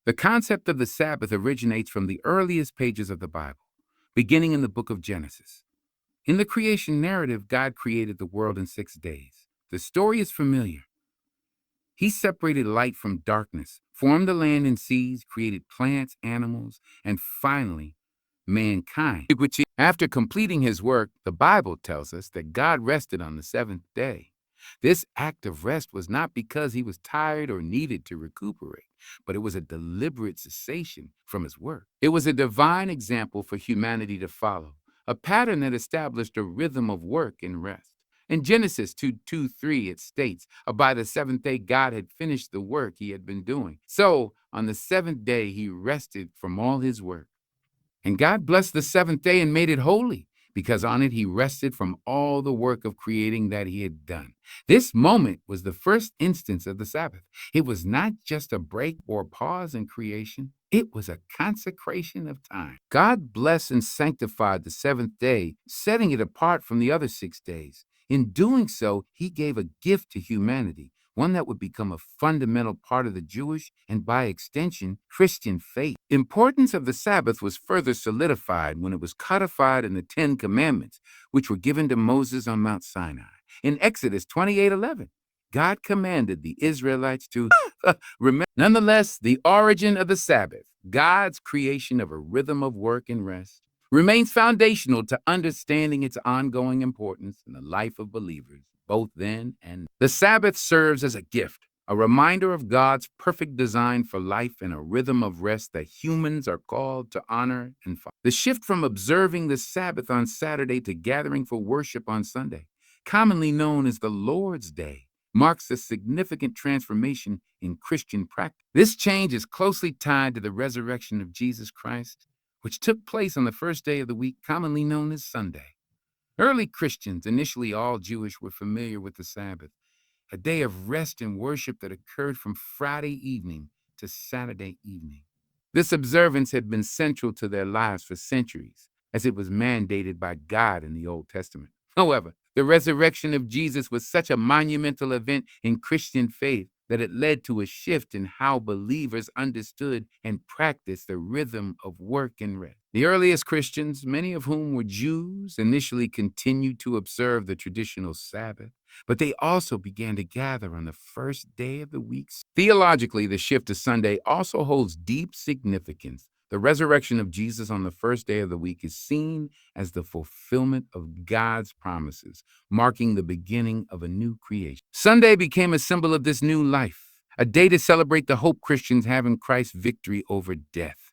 The concept of the Sabbath originates from the earliest pages of the Bible, beginning in the book of Genesis. In the creation narrative, God created the world in 6 days. The story is familiar. He separated light from darkness, formed the land and seas, created plants, animals, and finally, mankind. After completing his work, the Bible tells us that God rested on the seventh day. This act of rest was not because he was tired or needed to recuperate, but it was a deliberate cessation from his work. It was a divine example for humanity to follow, a pattern that established a rhythm of work and rest. In Genesis 2:3, it states, by the seventh day, God had finished the work he had been doing. So, on the seventh day, he rested from all his work. And God blessed the seventh day and made it holy, because on it he rested from all the work of creating that he had done. This moment was the first instance of the Sabbath. It was not just a break or pause in creation, it was a consecration of time. God blessed and sanctified the seventh day, setting it apart from the other 6 days. In doing so, he gave a gift to humanity, one that would become a fundamental part of the Jewish and, by extension, Christian faith. The importance of the Sabbath was further solidified when it was codified in the Ten Commandments, which were given to Moses on Mount Sinai. In Exodus 28:11, God commanded the Israelites to remember. Nonetheless, the origin of the Sabbath, God's creation of a rhythm of work and rest, remains foundational to understanding its ongoing importance in the life of believers, both then and now. The Sabbath serves as a gift, a reminder of God's perfect design for life and a rhythm of rest that humans are called to honor and follow. The shift from observing the Sabbath on Saturday to gathering for worship on Sunday, commonly known as the Lord's Day, marks a significant transformation in Christian practice. This change is closely tied to the resurrection of Jesus Christ, which took place on the first day of the week, commonly known as Sunday. Early Christians, initially all Jewish, were familiar with the Sabbath, a day of rest and worship that occurred from Friday evening to Saturday evening. This observance had been central to their lives for centuries, as it was mandated by God in the Old Testament. However, the resurrection of Jesus was such a monumental event in Christian faith that it led to a shift in how believers understood and practiced the rhythm of work and rest. The earliest Christians, many of whom were Jews, initially continued to observe the traditional Sabbath, but they also began to gather on the first day of the week. Theologically, the shift to Sunday also holds deep significance. The resurrection of Jesus on the first day of the week is seen as the fulfillment of God's promises, marking the beginning of a new creation. Sunday became a symbol of this new life, a day to celebrate the hope Christians have in Christ's victory over death.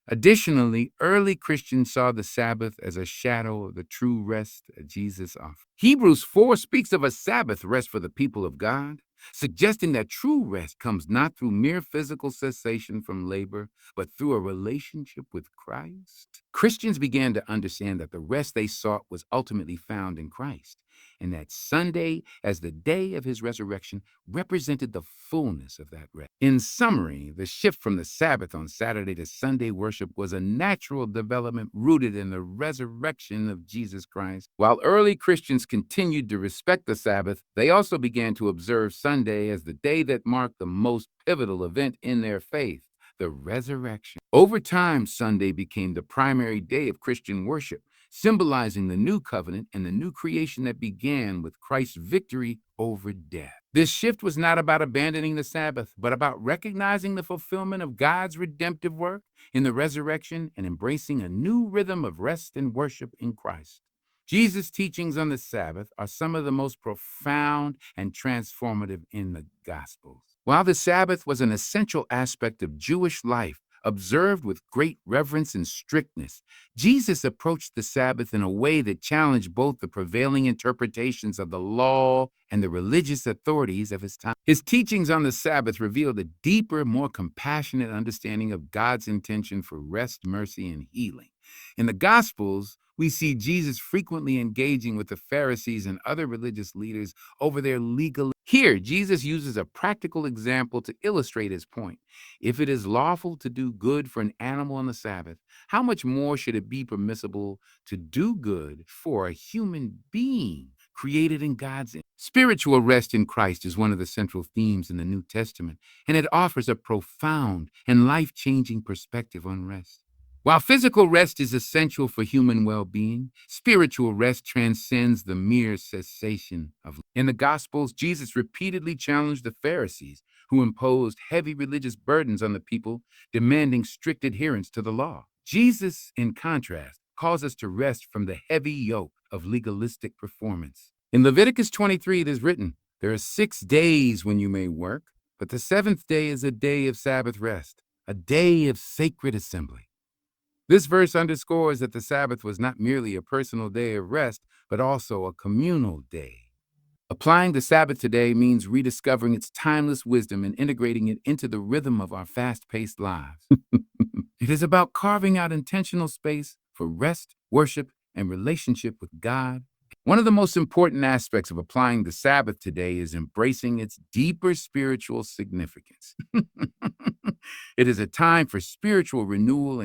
Additionally, early Christians saw the Sabbath as a shadow of the true rest that Jesus offered. Hebrews 4 speaks of a Sabbath rest for the people of God, suggesting that true rest comes not through mere physical cessation from labor, but through a relationship with Christ. Christians began to understand that the rest they sought was ultimately found in Christ, and that Sunday, as the day of his resurrection, represented the fullness of that rest. In summary, the shift from the Sabbath on Saturday to Sunday worship was a natural development rooted in the resurrection of Jesus Christ. While early Christians continued to respect the Sabbath, they also began to observe Sunday as the day that marked the most pivotal event in their faith, the resurrection. Over time, Sunday became the primary day of Christian worship, symbolizing the new covenant and the new creation that began with Christ's victory over death. This shift was not about abandoning the Sabbath, but about recognizing the fulfillment of God's redemptive work in the resurrection and embracing a new rhythm of rest and worship in Christ. Jesus' teachings on the Sabbath are some of the most profound and transformative in the Gospels. While the Sabbath was an essential aspect of Jewish life, observed with great reverence and strictness, Jesus approached the Sabbath in a way that challenged both the prevailing interpretations of the law and the religious authorities of his time. His teachings on the Sabbath revealed a deeper, more compassionate understanding of God's intention for rest, mercy, and healing. In the Gospels, we see Jesus frequently engaging with the Pharisees and other religious leaders over their legal. Here, Jesus uses a practical example to illustrate his point. If it is lawful to do good for an animal on the Sabbath, how much more should it be permissible to do good for a human being? created in God's image. Spiritual rest in Christ is one of the central themes in the New Testament, and it offers a profound and life-changing perspective on rest. While physical rest is essential for human well-being, spiritual rest transcends the mere cessation of life. In the Gospels, Jesus repeatedly challenged the Pharisees, who imposed heavy religious burdens on the people, demanding strict adherence to the law. Jesus, in contrast, calls us to rest from the heavy yoke of legalistic performance. In Leviticus 23, it is written, "There are 6 days when you may work, but the 7th day is a day of Sabbath rest, a day of sacred assembly." This verse underscores that the Sabbath was not merely a personal day of rest, but also a communal day. Applying the Sabbath today means rediscovering its timeless wisdom and integrating it into the rhythm of our fast-paced lives. It is about carving out intentional space for rest, worship, and relationship with God. One of the most important aspects of applying the Sabbath today is embracing its deeper spiritual significance. It is a time for spiritual renewal and